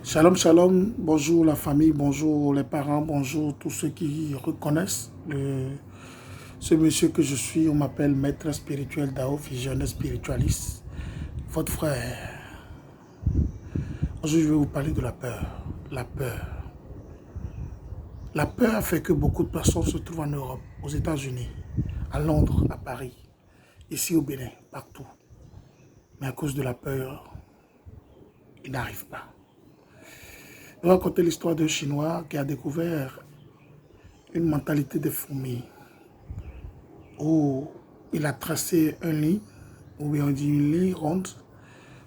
Shalom, shalom, bonjour la famille, bonjour les parents, bonjour tous ceux qui reconnaissent ce monsieur que je suis. On m'appelle maître spirituel Dao, visionnaire spiritualiste, votre frère. Aujourd'hui, je vais vous parler de la peur. La peur. La peur fait que beaucoup de personnes se trouvent en Europe, aux États-Unis, à Londres, à Paris, ici au Bénin, partout. Mais à cause de la peur, ils n'arrivent pas. Je vais raconter l'histoire d'un Chinois qui a découvert une mentalité de fourmi, où il a tracé un lit, ou bien on dit une ligne ronde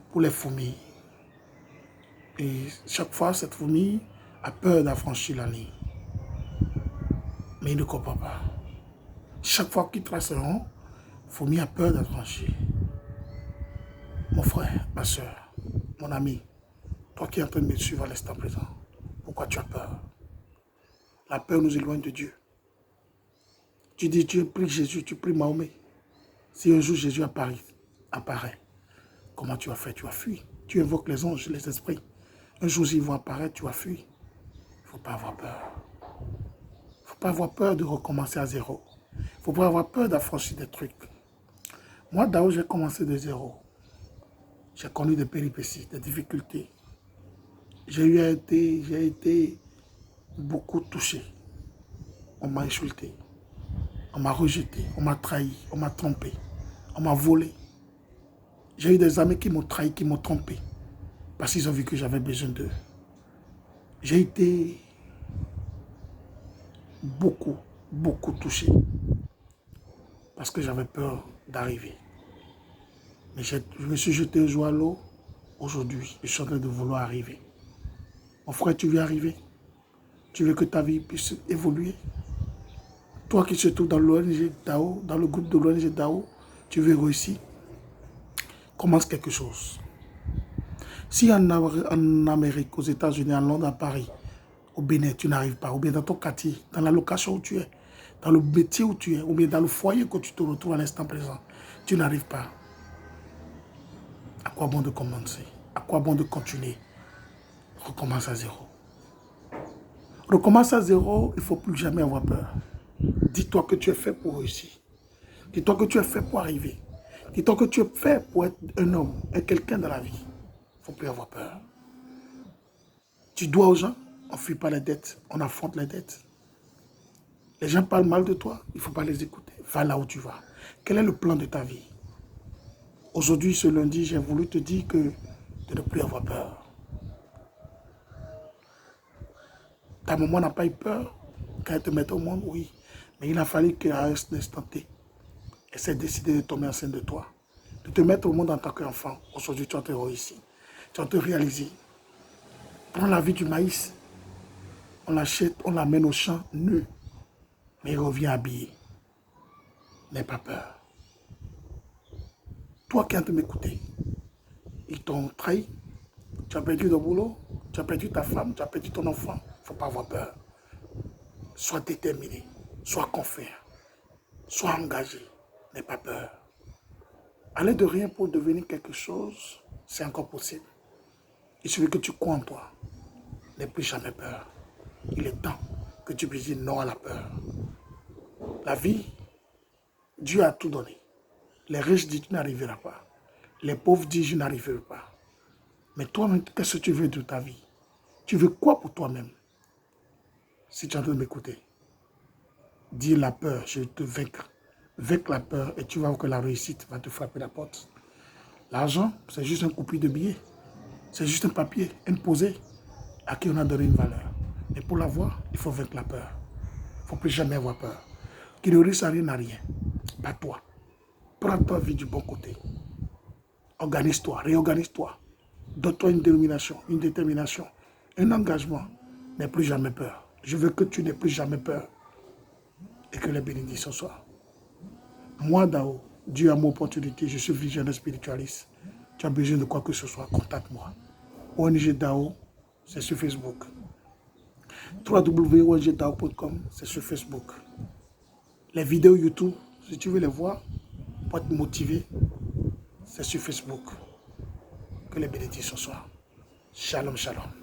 pour les fourmis. Et chaque fois, cette fourmi a peur d'affranchir la ligne. Mais il ne comprend pas. Chaque fois qu'il trace un rond, la fourmi a peur d'affranchir. Mon frère, ma soeur, mon ami, toi qui es en train de me suivre à l'instant présent, pourquoi tu as peur? La peur nous éloigne de Dieu. Tu dis, tu pries Jésus, tu pries Mahomet. Si un jour Jésus apparaît, comment tu as fait? Tu as fui. Tu invoques les anges, les esprits. Un jour, ils vont apparaître, tu as fui. Il ne faut pas avoir peur. Il ne faut pas avoir peur de recommencer à zéro. Il ne faut pas avoir peur d'affranchir des trucs. Moi, Dao, j'ai commencé de zéro. J'ai connu des péripéties, des difficultés. J'ai été beaucoup touché. On m'a insulté. On m'a rejeté. On m'a trahi. On m'a trompé. On m'a volé. J'ai eu des amis qui m'ont trahi, qui m'ont trompé. Parce qu'ils ont vu que j'avais besoin d'eux. J'ai été beaucoup touché. Parce que j'avais peur d'arriver. Mais je me suis jeté un jour à l'eau. Aujourd'hui, je suis en train de vouloir arriver. Mon frère, tu veux arriver? Tu veux que ta vie puisse évoluer? Toi qui se trouves dans l'ONG Dao, dans le groupe de l'ONG Dao, tu veux réussir? Commence quelque chose. Si en Amérique, aux États-Unis, en Londres, à Paris, au Bénin, tu n'arrives pas, ou bien dans ton quartier, dans la location où tu es, dans le métier où tu es, ou bien dans le foyer que tu te retrouves à l'instant présent, tu n'arrives pas. À quoi bon de commencer? À quoi bon de continuer? Recommence à zéro. Recommence à zéro, il ne faut plus jamais avoir peur. Dis-toi que tu es fait pour réussir. Dis-toi que tu es fait pour arriver. Dis-toi que tu es fait pour être un homme, être quelqu'un dans la vie. Il ne faut plus avoir peur. Tu dois aux gens, on ne fuit pas les dettes, on affronte les dettes. Les gens parlent mal de toi, il ne faut pas les écouter. Va là où tu vas. Quel est le plan de ta vie? Aujourd'hui, ce lundi, j'ai voulu te dire que de ne plus avoir peur. Ta maman n'a pas eu peur quand elle te mettait au monde, oui. Mais il a fallu qu'à un instant T, elle s'est décidée de tomber enceinte de toi. De te mettre au monde en tant qu'enfant. Aujourd'hui, tu as te réussi. Tu as te réalisé. Prends la vie du maïs. On l'achète, on l'amène au champ nu. Mais il revient habillé. N'aie pas peur. Toi qui es en train de m'écouter, ils t'ont trahi. Tu as perdu ton boulot, tu as perdu ta femme, tu as perdu ton enfant. Il ne faut pas avoir peur. Sois déterminé, sois confiant, sois engagé. N'aie pas peur. Aller de rien pour devenir quelque chose, c'est encore possible. Il suffit que tu crois en toi. N'aie plus jamais peur. Il est temps que tu puisses dire non à la peur. La vie, Dieu a tout donné. Les riches disent tu n'arriveras pas. Les pauvres disent je n'arriverai pas. Mais toi-même, qu'est-ce que tu veux de ta vie? Tu veux quoi pour toi-même? Si tu es en train de m'écouter, dis la peur, je vais te vaincre. Vaincre la peur et tu vas voir que la réussite va te frapper la porte. L'argent, c'est juste un coupure de billets. C'est juste un papier imposé à qui on a donné une valeur. Mais pour l'avoir, il faut vaincre la peur. Il ne faut plus jamais avoir peur. Qui ne risque à rien n'a rien. Bats-toi. Prends ta vie du bon côté. Organise-toi, réorganise-toi. Donne-toi une détermination, un engagement. N'aie plus jamais peur. Je veux que tu n'aies plus jamais peur. Et que les bénédictions soient. Moi, Dao, Dieu a mon opportunité, je suis visionnaire spiritualiste. Tu as besoin de quoi que ce soit, contacte-moi. ONG Dao, c'est sur Facebook. www.ongdao.com, c'est sur Facebook. Les vidéos YouTube, si tu veux les voir, pour être motivé, c'est sur Facebook. Que les bénédictions soient. Shalom, shalom.